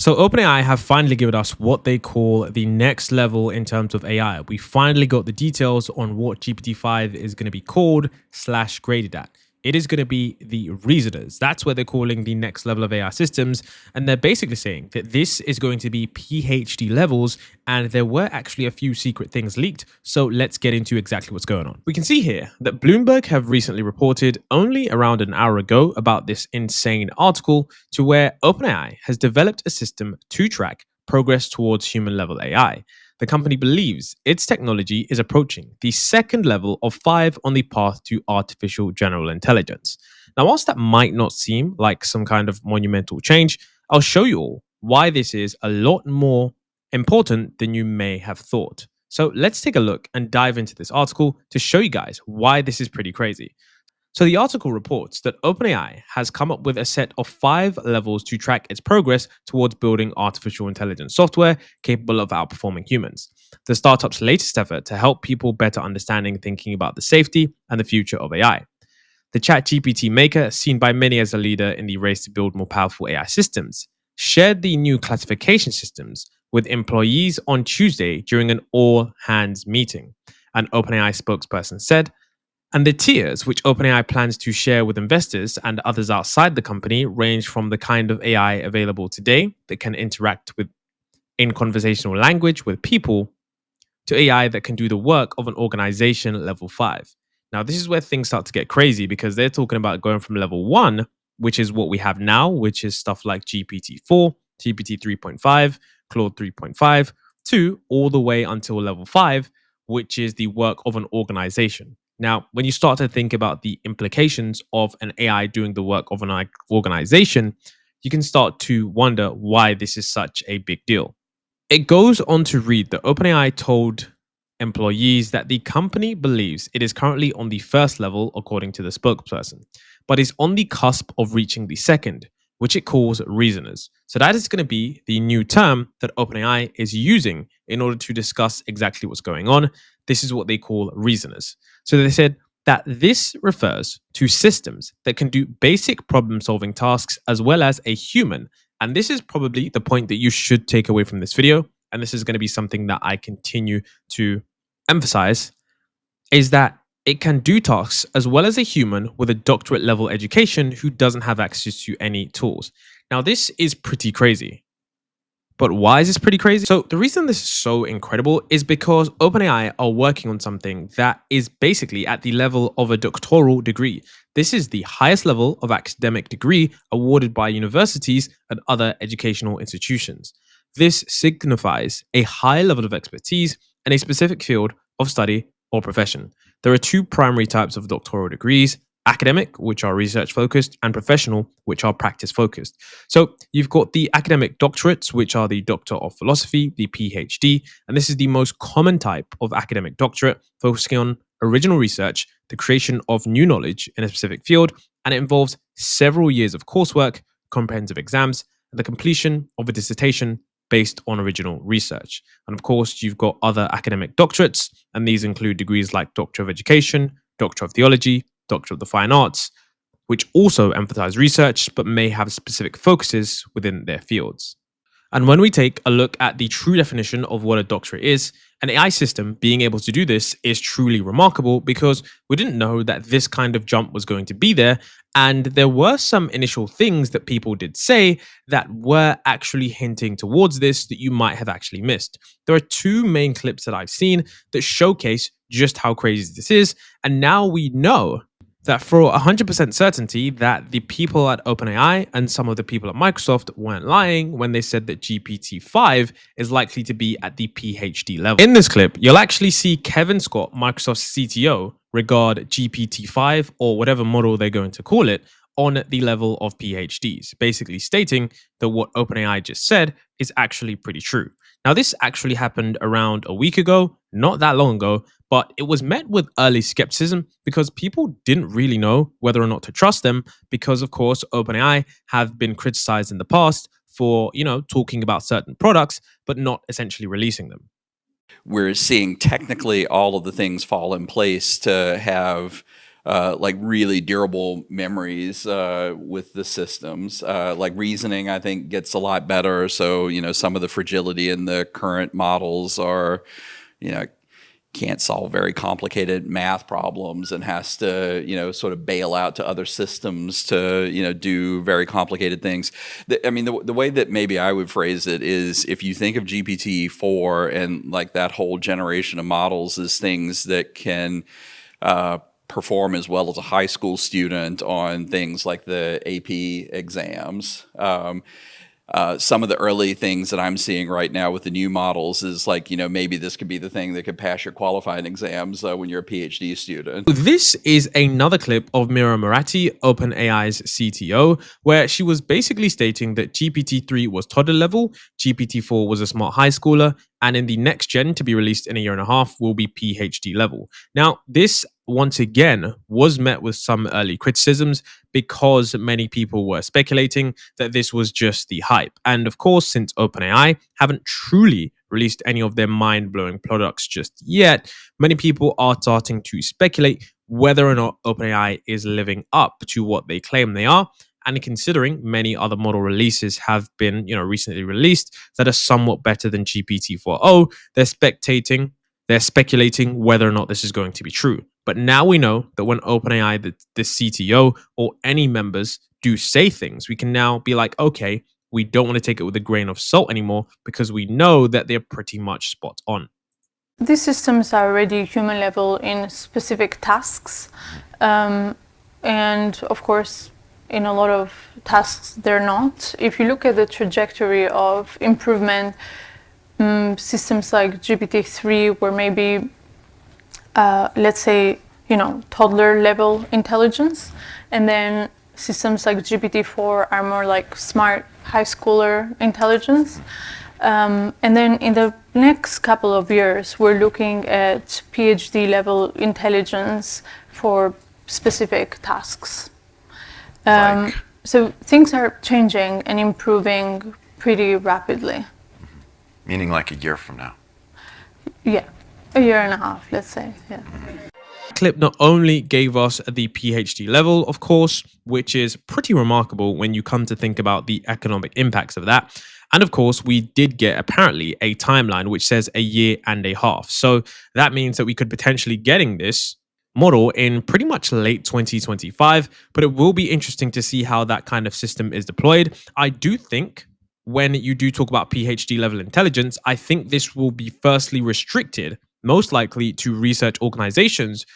So OpenAI have finally given us what they call the next level in terms of AI. We finally got the details on what GPT-5 is going to be called / graded at. It is going to be the reasoners. That's what they're calling the next level of AI systems. And they're basically saying that this is going to be PhD levels. And there were actually a few secret things leaked. So let's get into exactly what's going on. We can see here that Bloomberg have recently reported only around an hour ago about this insane article to where OpenAI has developed a system to track progress towards human level AI. The company believes its technology is approaching the second level of 5 on the path to artificial general intelligence. Now, whilst that might not seem like some kind of monumental change, I'll show you all why this is a lot more important than you may have thought. So let's take a look and dive into this article to show you guys why this is pretty crazy. So the article reports that OpenAI has come up with a set of 5 levels to track its progress towards building artificial intelligence software capable of outperforming humans. The startup's latest effort to help people better understanding thinking about the safety and the future of AI. The ChatGPT maker, seen by many as a leader in the race to build more powerful AI systems, shared the new classification systems with employees on Tuesday during an all-hands meeting. An OpenAI spokesperson said, and the tiers which OpenAI plans to share with investors and others outside the company range from the kind of AI available today that can interact with in conversational language with people to AI that can do the work of an organization level 5. Now, this is where things start to get crazy because they're talking about going from level 1, which is what we have now, which is stuff like GPT-4, GPT 3.5, Claude 3.5, to all the way until level 5, which is the work of an organization. Now, when you start to think about the implications of an AI doing the work of an organization, you can start to wonder why this is such a big deal. It goes on to read that OpenAI told employees that the company believes it is currently on the first level, according to the spokesperson, but is on the cusp of reaching the second, which it calls reasoners. So that is going to be the new term that OpenAI is using in order to discuss exactly what's going on. This is what they call reasoners. So they said that this refers to systems that can do basic problem-solving tasks as well as a human. And this is probably the point that you should take away from this video. And this is going to be something that I continue to emphasize, is that it can do tasks as well as a human with a doctorate level education who doesn't have access to any tools. Now, this is pretty crazy. But why is this pretty crazy? So the reason this is so incredible is because OpenAI are working on something that is basically at the level of a doctoral degree. This is the highest level of academic degree awarded by universities and other educational institutions. This signifies a high level of expertise in a specific field of study or profession. There are 2 primary types of doctoral degrees: academic, which are research focused, and professional, which are practice focused. So you've got the academic doctorates, which are the Doctor of Philosophy, the PhD, and this is the most common type of academic doctorate, focusing on original research, the creation of new knowledge in a specific field, and it involves several years of coursework, comprehensive exams, and the completion of a dissertation based on original research. And of course, you've got other academic doctorates, and these include degrees like Doctor of Education, Doctor of Theology, Doctor of the Fine Arts, which also emphasize research but may have specific focuses within their fields. And when we take a look at the true definition of what a doctorate is, an AI system being able to do this is truly remarkable because we didn't know that this kind of jump was going to be there. And there were some initial things that people did say that were actually hinting towards this that you might have actually missed. There are 2 main clips that I've seen that showcase just how crazy this is. And now we know that for 100% certainty that the people at OpenAI and some of the people at Microsoft weren't lying when they said that GPT-5 is likely to be at the PhD level. In this clip, you'll actually see Kevin Scott, Microsoft's CTO, regard GPT-5 or whatever model they're going to call it on the level of PhDs, basically stating that what OpenAI just said is actually pretty true. Now, this actually happened around a week ago, not that long ago, but it was met with early skepticism because people didn't really know whether or not to trust them because, of course, OpenAI have been criticized in the past for, talking about certain products, but not essentially releasing them. We're seeing technically all of the things fall in place to have like really durable memories with the systems. Like reasoning, I think, gets a lot better. So, some of the fragility in the current models are, you know, can't solve very complicated math problems and has to, sort of bail out to other systems to, do very complicated things. I mean, the way that maybe I would phrase it is if you think of GPT-4 and like that whole generation of models as things that can perform as well as a high school student on things like the AP exams. Some of the early things that I'm seeing right now with the new models is like, maybe this could be the thing that could pass your qualifying exams when you're a PhD student. This is another clip of Mira Murati, OpenAI's CTO, where she was basically stating that GPT-3 was toddler level, GPT-4 was a smart high schooler, and in the next gen to be released in a year and a half will be PhD level. Now, this once again was met with some early criticisms because many people were speculating that this was just the hype. And of course, since OpenAI haven't truly released any of their mind-blowing products just yet, many people are starting to speculate whether or not OpenAI is living up to what they claim they are. And considering many other model releases have been, recently released that are somewhat better than GPT-4o, they're speculating whether or not this is going to be true. But now we know that when OpenAI, the CTO, or any members do say things, we can now be like, okay, we don't want to take it with a grain of salt anymore because we know that they're pretty much spot on. These systems are already human level in specific tasks. And of course, in a lot of tasks, they're not. If you look at the trajectory of improvement, systems like GPT-3 were maybe, let's say, toddler level intelligence. And then systems like GPT-4 are more like smart high schooler intelligence. And then in the next couple of years, we're looking at PhD level intelligence for specific tasks. So things are changing and improving pretty rapidly. Meaning like a year from now? Yeah, a year and a half, let's say. Yeah. Clip not only gave us the PhD level, of course, which is pretty remarkable when you come to think about the economic impacts of that. And of course, we did get apparently a timeline which says a year and a half. So that means that we could potentially getting this model in pretty much late 2025, but it will be interesting to see how that kind of system is deployed. I do think when you do talk about PhD level intelligence, I think this will be firstly restricted, most likely to research organizations.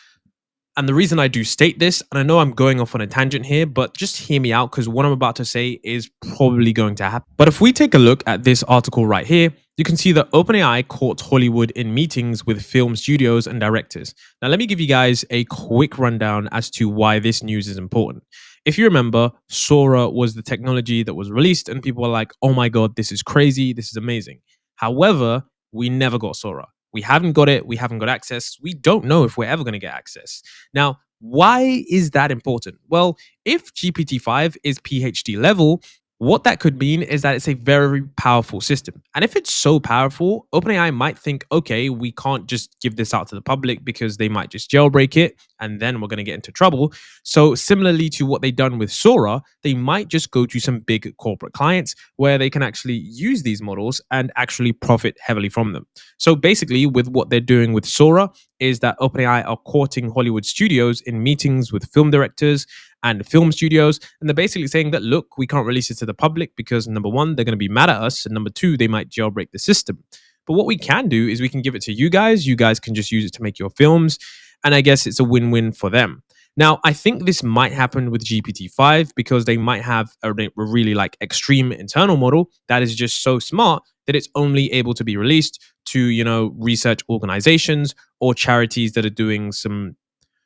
And the reason I do state this, and I know I'm going off on a tangent here, but just hear me out because what I'm about to say is probably going to happen. But if we take a look at this article right here, you can see that OpenAI caught Hollywood in meetings with film studios and directors. Now, let me give you guys a quick rundown as to why this news is important. If you remember, Sora was the technology that was released and people were like, oh my God, this is crazy. This is amazing. However, we never got Sora. We haven't got it. We haven't got access. We don't know if we're ever going to get access. Now, why is that important? Well, if GPT-5 is PhD level, what that could mean is that it's a very powerful system. And if it's so powerful, OpenAI might think, okay, we can't just give this out to the public because they might just jailbreak it and then we're going to get into trouble. So similarly to what they've done with Sora, they might just go to some big corporate clients where they can actually use these models and actually profit heavily from them. So basically with what they're doing with Sora is that OpenAI are courting Hollywood studios in meetings with film directors and film studios. And they're basically saying that, look, we can't release it to the public because number one, they're going to be mad at us. And number two, they might jailbreak the system. But what we can do is we can give it to you guys. You guys can just use it to make your films. And I guess it's a win-win for them. Now, I think this might happen with GPT-5 because they might have a really like extreme internal model that is just so smart that it's only able to be released to, research organizations or charities that are doing some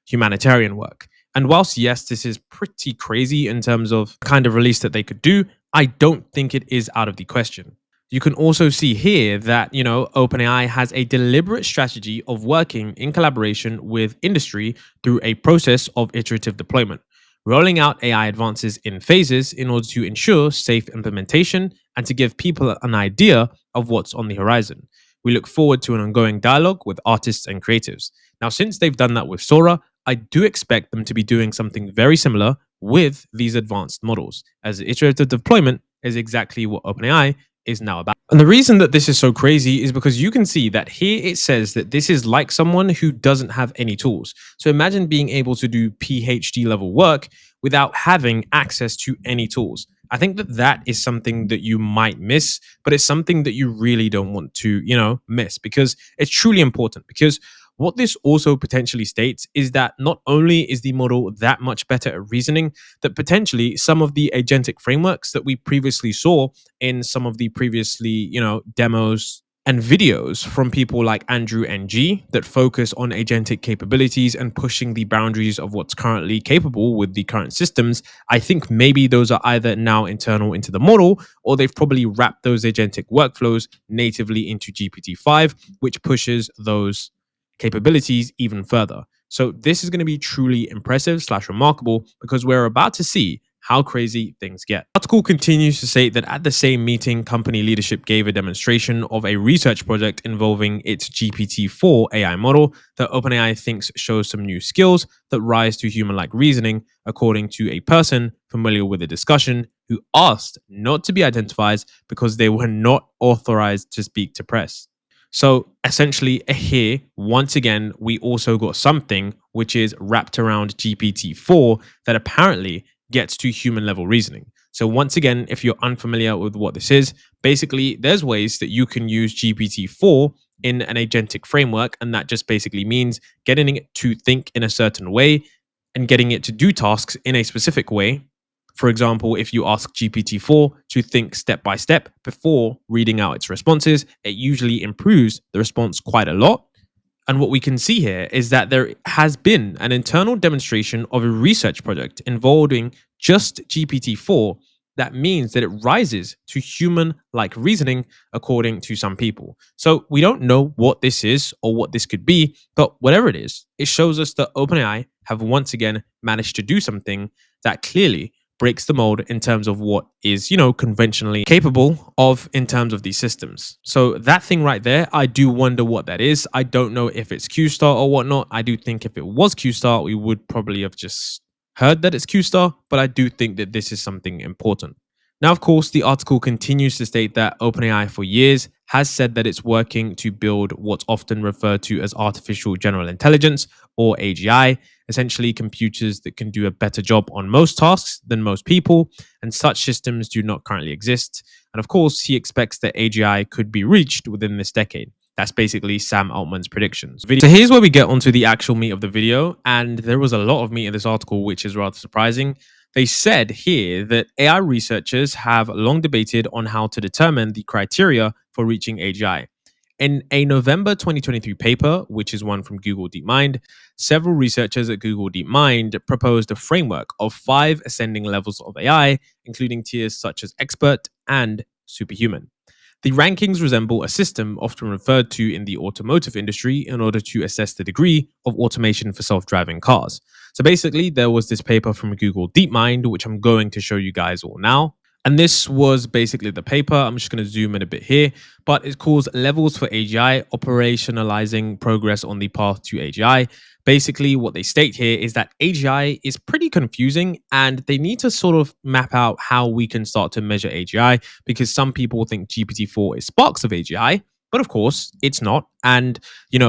humanitarian work. And whilst, yes, this is pretty crazy in terms of kind of release that they could do, I don't think it is out of the question. You can also see here that, OpenAI has a deliberate strategy of working in collaboration with industry through a process of iterative deployment, rolling out AI advances in phases in order to ensure safe implementation and to give people an idea of what's on the horizon. We look forward to an ongoing dialogue with artists and creatives. Now, since they've done that with Sora, I do expect them to be doing something very similar with these advanced models, as iterative deployment is exactly what OpenAI is now about. And the reason that this is so crazy is because you can see that here it says that this is like someone who doesn't have any tools. So imagine being able to do PhD level work without having access to any tools. I think that that is something that you might miss, but it's something that you really don't want to, miss, because it's truly important. Because what this also potentially states is that not only is the model that much better at reasoning, that potentially some of the agentic frameworks that we previously saw in some of the previously, demos and videos from people like Andrew NG that focus on agentic capabilities and pushing the boundaries of what's currently capable with the current systems, I think maybe those are either now internal into the model, or they've probably wrapped those agentic workflows natively into GPT-5, which pushes those capabilities even further. So this is going to be truly impressive / remarkable, because we're about to see how crazy things get. The article continues to say that at the same meeting, company leadership gave a demonstration of a research project involving its GPT-4 AI model that OpenAI thinks shows some new skills that rise to human-like reasoning, according to a person familiar with the discussion who asked not to be identified because they were not authorized to speak to press. So essentially here, once again, we also got something which is wrapped around GPT-4 that apparently gets to human level reasoning. So once again, if you're unfamiliar with what this is, basically there's ways that you can use GPT-4 in an agentic framework. And that just basically means getting it to think in a certain way and getting it to do tasks in a specific way. For example, if you ask GPT-4 to think step by step before reading out its responses, it usually improves the response quite a lot. And what we can see here is that there has been an internal demonstration of a research project involving just GPT-4 that means that it rises to human-like reasoning, according to some people. So we don't know what this is or what this could be, but whatever it is, it shows us that OpenAI have once again managed to do something that clearly breaks the mold in terms of what is, conventionally capable of in terms of these systems. So that thing right there, I do wonder what that is. I don't know if it's Q-Star or whatnot. I do think if it was Q-Star, we would probably have just heard that it's Q-Star, but I do think that this is something important. Now, of course, the article continues to state that OpenAI for years has said that it's working to build what's often referred to as artificial general intelligence, or AGI, essentially computers that can do a better job on most tasks than most people, and such systems do not currently exist. And of course, he expects that AGI could be reached within this decade. That's basically Sam Altman's predictions. So here's where we get onto the actual meat of the video, and there was a lot of meat in this article, which is rather surprising. They said here that AI researchers have long debated on how to determine the criteria for reaching AGI. In a November 2023 paper, which is one from Google DeepMind, several researchers at Google DeepMind proposed a framework of 5 ascending levels of AI, including tiers such as expert and superhuman. The rankings resemble a system often referred to in the automotive industry in order to assess the degree of automation for self-driving cars. So basically, there was this paper from Google DeepMind, which I'm going to show you guys all now. And this was basically the paper. I'm just going to zoom in a bit here, but it calls Levels for AGI, Operationalizing Progress on the Path to AGI. Basically, what they state here is that AGI is pretty confusing, and they need to sort of map out how we can start to measure AGI, because some people think GPT-4 is sparks of AGI, but of course it's not. And,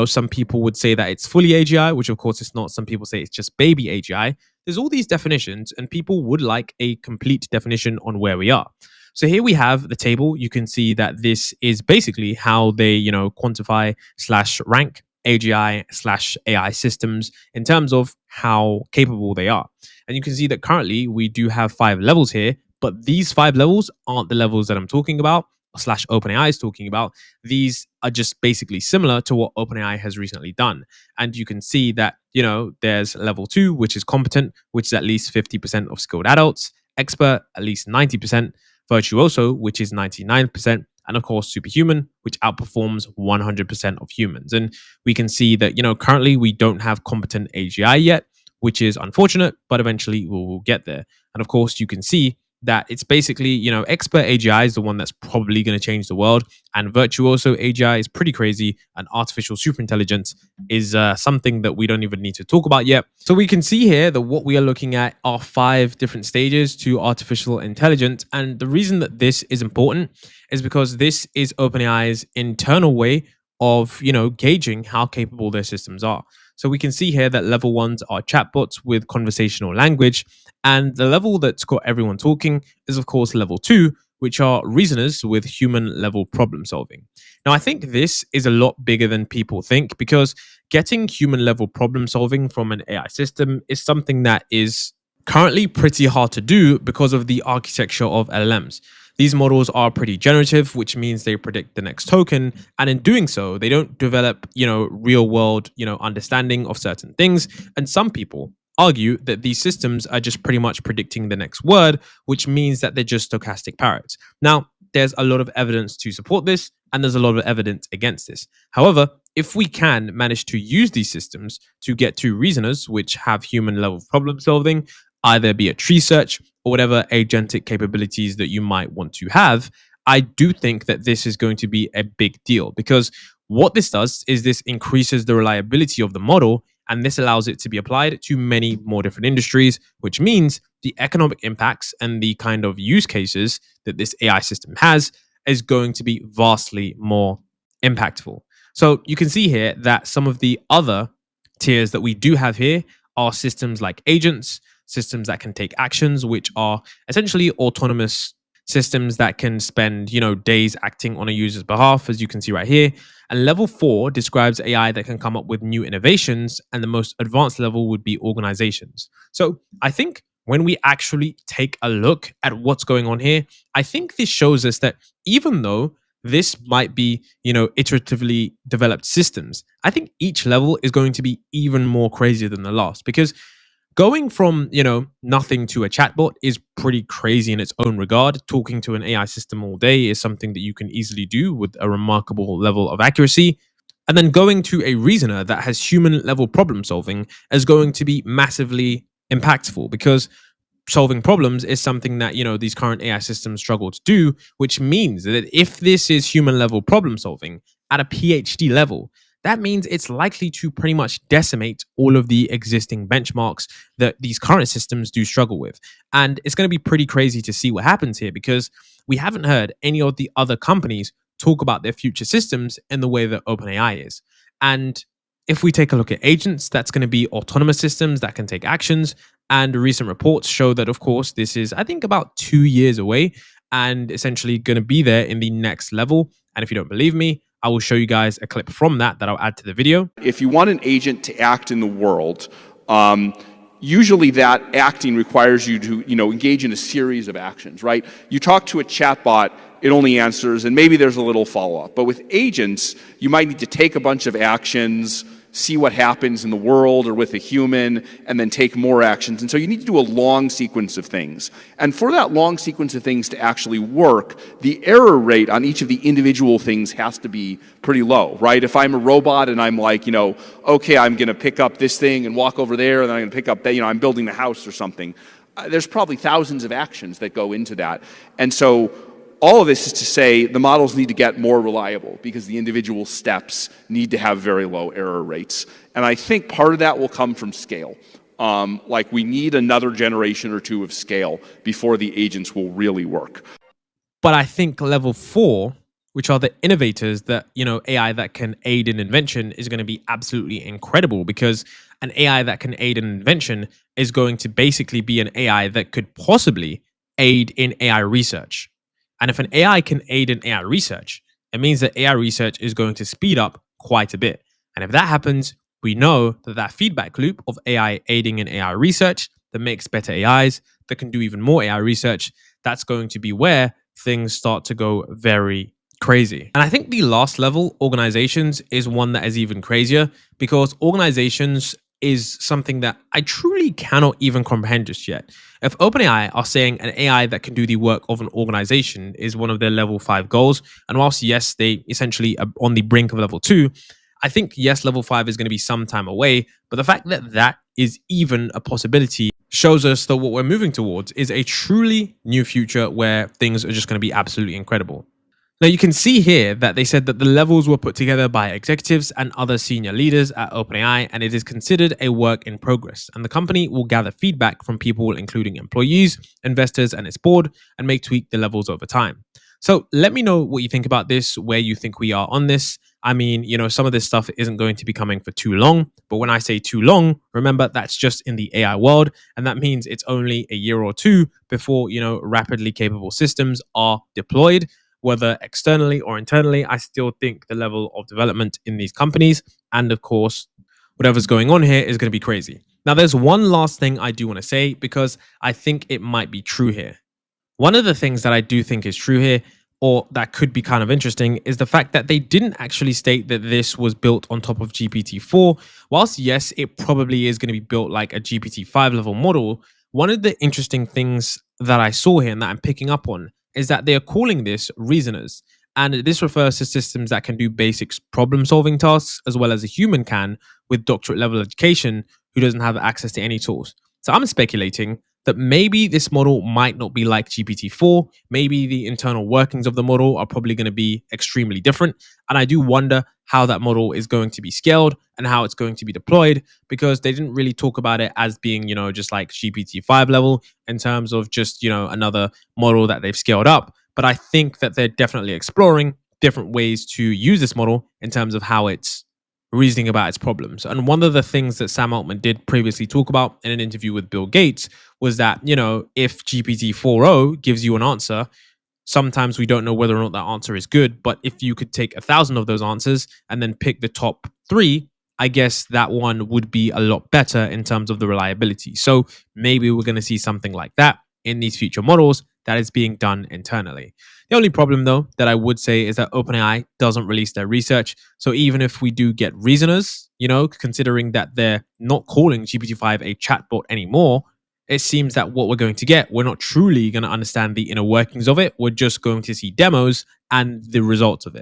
some people would say that it's fully AGI, which of course it's not. Some people say it's just baby AGI. There's all these definitions, and people would like a complete definition on where we are. So here we have the table. You can see that this is basically how they, quantify / rank AGI / AI systems in terms of how capable they are. And you can see that currently we do have 5 levels here, but these 5 levels aren't the levels that I'm talking about / OpenAI is talking about. These are just basically similar to what OpenAI has recently done. And you can see that, there's level 2, which is competent, which is at least 50% of skilled adults, expert, at least 90%, virtuoso, which is 99%, and of course, superhuman, which outperforms 100% of humans. And we can see that, currently we don't have competent AGI yet, which is unfortunate, but eventually we will get there. And of course, you can see that it's basically, expert AGI is the one that's probably going to change the world. And virtuoso AGI is pretty crazy. And artificial superintelligence is something that we don't even need to talk about yet. So we can see here that what we are looking at are 5 different stages to artificial intelligence. And the reason that this is important is because this is OpenAI's internal way of, gauging how capable their systems are. So we can see here that level 1s are chatbots with conversational language. And the level that's got everyone talking is, of course, level 2, which are reasoners with human level problem solving. Now, I think this is a lot bigger than people think, because getting human level problem solving from an AI system is something that is currently pretty hard to do because of the architecture of LLMs. These models are pretty generative, which means they predict the next token. And in doing so, they don't develop, real world, understanding of certain things. And some people argue that these systems are just pretty much predicting the next word, which means that they're just stochastic parrots. Now, there's a lot of evidence to support this, and there's a lot of evidence against this. However, if we can manage to use these systems to get to reasoners, which have human level problem solving, either be it tree search or whatever agentic capabilities that you might want to have, I do think that this is going to be a big deal, because what this does is this increases the reliability of the model, and this allows it to be applied to many more different industries, which means the economic impacts and the kind of use cases that this AI system has is going to be vastly more impactful. So you can see here that some of the other tiers that we do have here are systems like agents, systems that can take actions, which are essentially autonomous systems that can spend, days acting on a user's behalf, as you can see right here. And level 4 describes AI that can come up with new innovations, and the most advanced level would be organizations. So I think when we actually take a look at what's going on here, I think this shows us that even though this might be, iteratively developed systems, I think each level is going to be even more crazy than the last, because going from, nothing to a chatbot is pretty crazy in its own regard. Talking to an AI system all day is something that you can easily do with a remarkable level of accuracy. And then going to a reasoner that has human level problem solving is going to be massively impactful, because solving problems is something that, these current AI systems struggle to do, which means that if this is human level problem solving at a PhD level, that means it's likely to pretty much decimate all of the existing benchmarks that these current systems do struggle with. And it's going to be pretty crazy to see what happens here, because we haven't heard any of the other companies talk about their future systems in the way that OpenAI is. And if we take a look at agents, that's going to be autonomous systems that can take actions. And recent reports show that, of course, this is, I think, about 2 years away and essentially going to be there in the next level. And if you don't believe me, I will show you guys a clip from that I'll add to the video. If you want an agent to act in the world, usually that acting requires you to, engage in a series of actions, right? You talk to a chatbot, it only answers, and maybe there's a little follow-up. But with agents, you might need to take a bunch of actions, see what happens in the world or with a human, and then take more actions. And so you need to do a long sequence of things. And for that long sequence of things to actually work, the error rate on each of the individual things has to be pretty low, right? If I'm a robot and I'm like, okay, I'm going to pick up this thing and walk over there, and then I'm going to pick up that, I'm building a house or something. There's probably thousands of actions that go into that. And so all of this is to say the models need to get more reliable, because the individual steps need to have very low error rates. And I think part of that will come from scale. Like we need another generation or two of scale before the agents will really work. But I think level 4, which are the innovators that, AI that can aid in invention, is going to be absolutely incredible, because an AI that can aid in invention is going to basically be an AI that could possibly aid in AI research. And if an AI can aid in AI research, it means that AI research is going to speed up quite a bit. And if that happens, we know that that feedback loop of AI aiding in AI research that makes better AIs, that can do even more AI research, that's going to be where things start to go very crazy. And I think the last level, organizations, is one that is even crazier, because organizations is something that I truly cannot even comprehend just yet. If OpenAI are saying an AI that can do the work of an organization is one of their level 5 goals, and whilst yes, they essentially are on the brink of level 2, I think yes, level 5 is going to be some time away, but the fact that that is even a possibility shows us that what we're moving towards is a truly new future where things are just going to be absolutely incredible. Now, you can see here that they said that the levels were put together by executives and other senior leaders at OpenAI, and it is considered a work in progress. And the company will gather feedback from people, including employees, investors, and its board, and may tweak the levels over time. So let me know what you think about this, where you think we are on this. I mean, some of this stuff isn't going to be coming for too long, but when I say too long, remember that's just in the AI world, and that means it's only a year or two before, rapidly capable systems are deployed. Whether externally or internally, I still think the level of development in these companies and, of course, whatever's going on here is going to be crazy. Now, there's one last thing I do want to say because I think it might be true here. One of the things that I do think is true here, or that could be kind of interesting, is the fact that they didn't actually state that this was built on top of GPT-4. Whilst, yes, it probably is going to be built like a GPT-5 level model, one of the interesting things that I saw here and that I'm picking up on is that they are calling this reasoners. And this refers to systems that can do basic problem solving tasks as well as a human can with doctorate level education who doesn't have access to any tools. So I'm speculating that maybe this model might not be like GPT-4. Maybe the internal workings of the model are probably going to be extremely different. And I do wonder how that model is going to be scaled and how it's going to be deployed, because they didn't really talk about it as being, just like GPT-5 level in terms of just, another model that they've scaled up. But I think that they're definitely exploring different ways to use this model in terms of how it's reasoning about its problems. And one of the things that Sam Altman did previously talk about in an interview with Bill Gates was that, if GPT 4.0 gives you an answer, sometimes we don't know whether or not that answer is good. But if you could take 1,000 of those answers and then pick the top 3, I guess that one would be a lot better in terms of the reliability. So maybe we're going to see something like that in these future models that is being done internally. The only problem, though, that I would say is that OpenAI doesn't release their research. So even if we do get reasoners, considering that they're not calling GPT-5 a chatbot anymore, it seems that what we're going to get, we're not truly going to understand the inner workings of it. We're just going to see demos and the results of it.